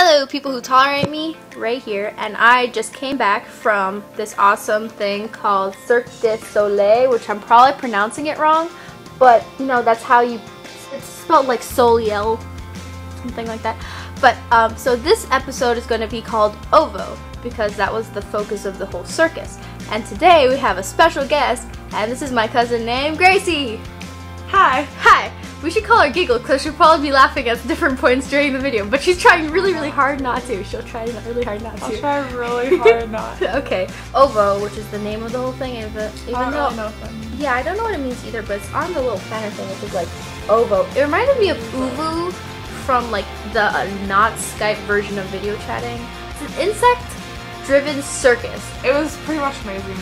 Hello people who tolerate me, Ray here, and I just came back from this awesome thing called Cirque Du Soleil, which I'm probably pronouncing it wrong, but you know, that's how it's spelled like Soleil, something like that. But so this episode is going to be called OVO, because that was the focus of the whole circus. And today we have a special guest, and this is my cousin named Gracie. Hi. Hi. We should call her Giggle because she'll probably be laughing at different points during the video, but she's trying really, really hard not to. She'll try really hard not to. I'll try really hard not to. Okay. OVO, which is the name of the whole thing, even though I don't know what that means. Yeah, I don't know what it means either, but it's on the little banner thing, which is like OVO. It reminded me of OVO from like the not Skype version of video chatting. It's an insect-driven circus. It was pretty much amazing.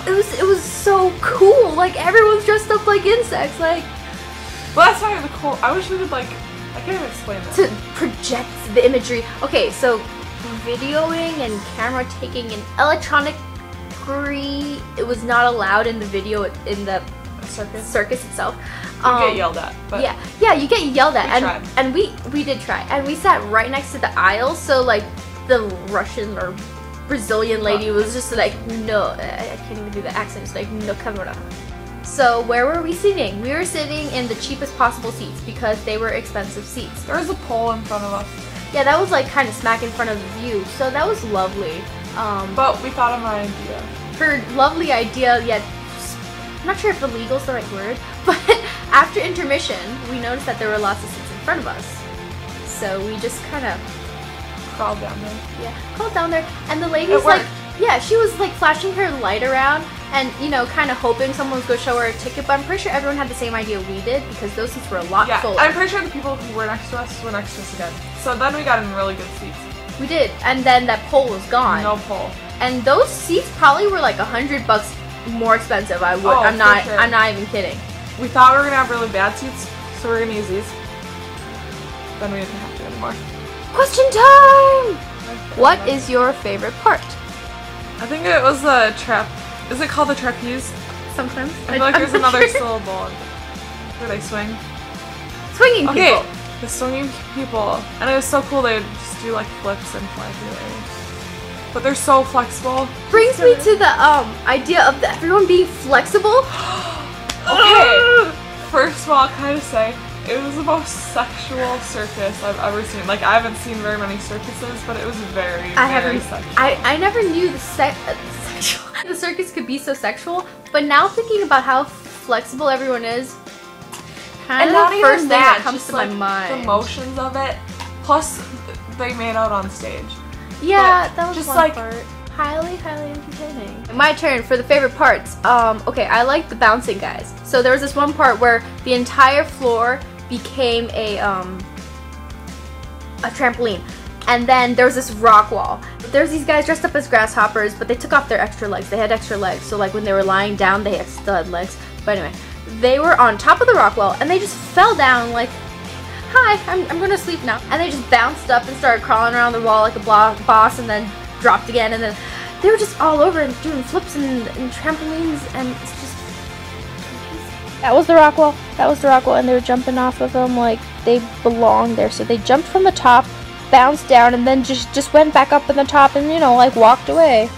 It was so cool. Like everyone's dressed up like insects, like. Well, that's not even cool. I wish we could I can't even explain that. To project the imagery. Okay, so videoing and camera taking and electronic it was not allowed in the video in the circus itself. You get yelled at. But yeah, you get yelled at. And we did try, and we sat right next to the aisle. So like the Russian or Brazilian lady was just like, no, I can't even do the accent. It's like, no camera. So where were we sitting? We were sitting in the cheapest possible seats because they were expensive seats. There was a pole in front of us. Yeah, that was like kind of smack in front of the view, so that was lovely. But we thought of my idea. Her lovely idea, yet I'm not sure if illegal is the right word, but after intermission, we noticed that there were lots of seats in front of us. So we just kind of crawled down there. Yeah, crawled down there, and the lady was like, yeah, she was like flashing her light around and, you know, kind of hoping someone was going to show her a ticket, but I'm pretty sure everyone had the same idea we did because those seats were a lot fuller. I'm pretty sure the people who were next to us were next to us again. So then we got in really good seats. We did, and then that pole was gone. No pole. And those seats probably were like $100 more expensive. I'm not even kidding. We thought we were going to have really bad seats, so we're going to use these. Then we didn't have to anymore. Question time! What is your favorite part? I think it was the is it called the trapeze? Sometimes. I feel like there's another syllable where they swing. Swinging people. Okay, the swinging people. And it was so cool, they would just do like flips and fly through the air. But they're so flexible. Brings me to the idea of everyone being flexible. Okay, first of all, can I just say, it was the most sexual circus I've ever seen. Like, I haven't seen very many circuses, but it was very sexual. I never knew the circus could be so sexual, but now thinking about how flexible everyone is, kind of the first thing that comes to my mind. The motions of it, plus they made out on stage. Yeah, but that was just one part. Highly entertaining. My turn for the favorite parts. Okay, I like the bouncing guys. So there was this one part where the entire floor became a trampoline, and then there was this rock wall. There's these guys dressed up as grasshoppers, but they took off their extra legs. They had extra legs, so like when they were lying down, they still had legs. But anyway, they were on top of the rock wall, and they just fell down like, hi, I'm gonna sleep now. And they just bounced up and started crawling around the wall like a boss, and then dropped again, and then they were just all over and doing flips and trampolines, and it's just amazing. That was the rock wall, and they were jumping off of them like they belonged there. So they jumped from the top, bounced down, and then just went back up on the top and, you know, like walked away.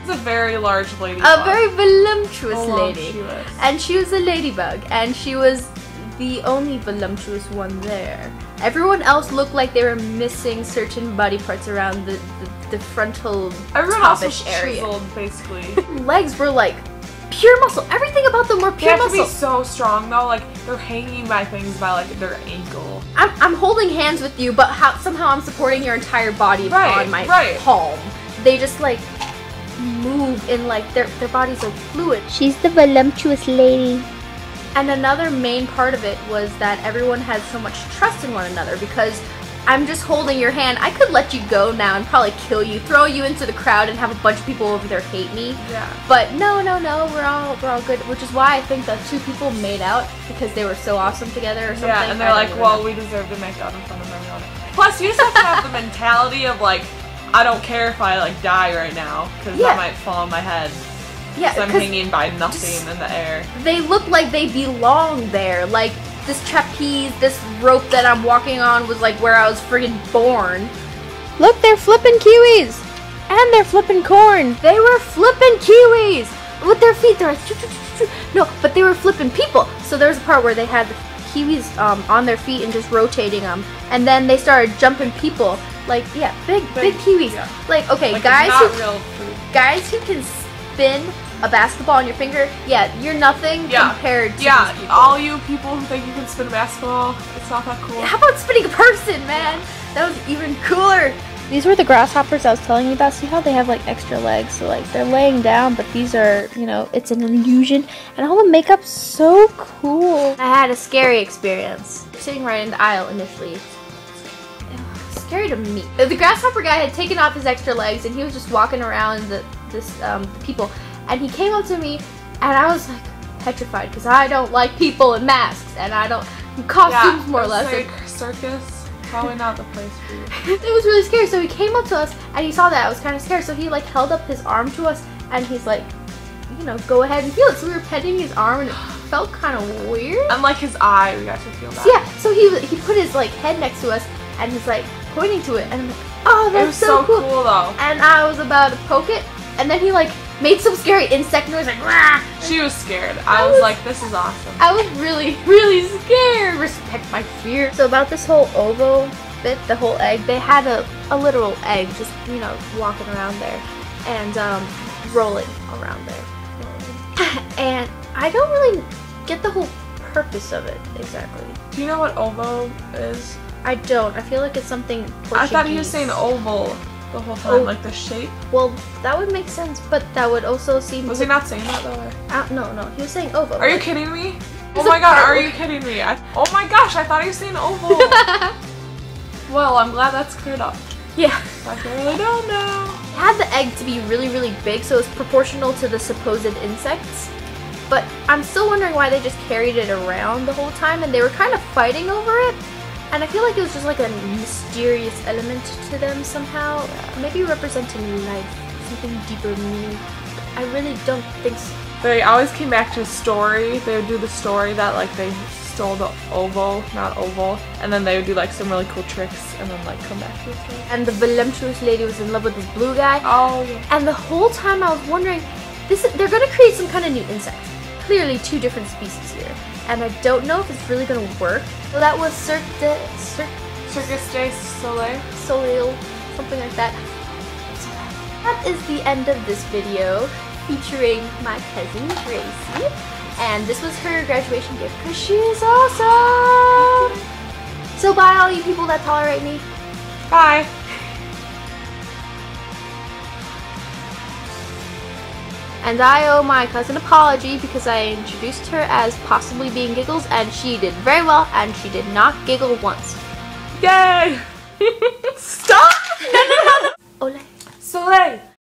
It's a very large lady. A very voluptuous lady. And she was a ladybug, and she was the only voluptuous one there. Everyone else looked like they were missing certain body parts around the frontal topish area. Chiseled, basically. Legs were like pure muscle. Everything about them were pure muscle. They have to be so strong though. Like they're hanging by things by like their ankle. I'm holding hands with you, but somehow I'm supporting your entire body on my palm. They just like move in like their bodies are fluid. She's the voluptuous lady. And another main part of it was that everyone had so much trust in one another, because I'm just holding your hand. I could let you go now and probably kill you, throw you into the crowd, and have a bunch of people over there hate me. Yeah. But no, we're all good. Which is why I think that two people made out, because they were so awesome together or something. Yeah, and they're like, well, we deserve to make out in front of everyone. Plus, you just have to have the mentality of like, I don't care if I like die right now, because I might fall on my head. Yeah, so I'm hanging by nothing in the air. They look like they belong there. Like, this trapeze, this rope that I'm walking on was like where I was friggin' born. Look, they're flipping kiwis. And they're flipping corn. They were flipping kiwis. With their feet, they're like, choo, choo, choo, choo. No, but they were flipping people. So there was a part where they had the kiwis on their feet and just rotating them. And then they started jumping people. Like, yeah, big kiwis. Yeah. Like, okay, like guys who can spin a basketball on your finger, yeah, you're nothing compared to these people. All you people who think you can spin a basketball, it's not that cool. How about spinning a person, man? That was even cooler. These were the grasshoppers I was telling you about. See how they have like extra legs? So like they're laying down, but these are, you know, it's an illusion. And all the makeup's so cool. I had a scary experience. Sitting right in the aisle initially. Scary to me. The grasshopper guy had taken off his extra legs and he was just walking around the people. And he came up to me and I was like petrified because I don't like people in masks and I don't costumes more or less. Like circus. Probably not the place for you. It was really scary. So he came up to us and he saw that I was kind of scared. So he like held up his arm to us and he's like, you know, go ahead and feel it. So we were petting his arm and it felt kind of weird. And like his eye, we got to feel that. So, yeah. So he put his like head next to us and he's like pointing to it and I'm like, oh, that's so cool though. And I was about to poke it and then he like made some scary insect noise like rah! She was scared. I was like, this is awesome. I was really, really scared. Respect my fear. So about this whole OVO bit, the whole egg, they had a literal egg just, you know, walking around there and rolling around there. And I don't really get the whole purpose of it exactly. Do you know what OVO is? I don't. I feel like it's something Portuguese. I thought he was saying oval the whole time, like the shape. Well, that would make sense, but that would also seem. Was he not saying that though? No, he was saying OVO. Are you kidding me? Oh my god, are you kidding me? Oh my gosh, I thought he was saying oval. Well, I'm glad that's cleared up. Yeah. I really don't know. It had the egg to be really, really big, so it's proportional to the supposed insects. But I'm still wondering why they just carried it around the whole time, and they were kind of fighting over it. And I feel like it was just like a mysterious element to them somehow. Maybe representing life, something deeper meaning. I really don't think so. They always came back to a story. They would do the story that like they stole the OVO, not oval, and then they would do like some really cool tricks and then like come back to the story. And the voluptuous lady was in love with this blue guy. Oh yeah. And the whole time I was wondering, they're gonna create some kind of new insect. Clearly 2 different species here. And I don't know if it's really gonna work. So that was Cirque du Soleil, something like that. So that is the end of this video featuring my cousin Gracie. And this was her graduation gift because she is awesome. So bye all you people that tolerate me. Bye. And I owe my cousin an apology because I introduced her as possibly being Giggles and she did very well and she did not giggle once. Yay! Stop! Ole. Soleil!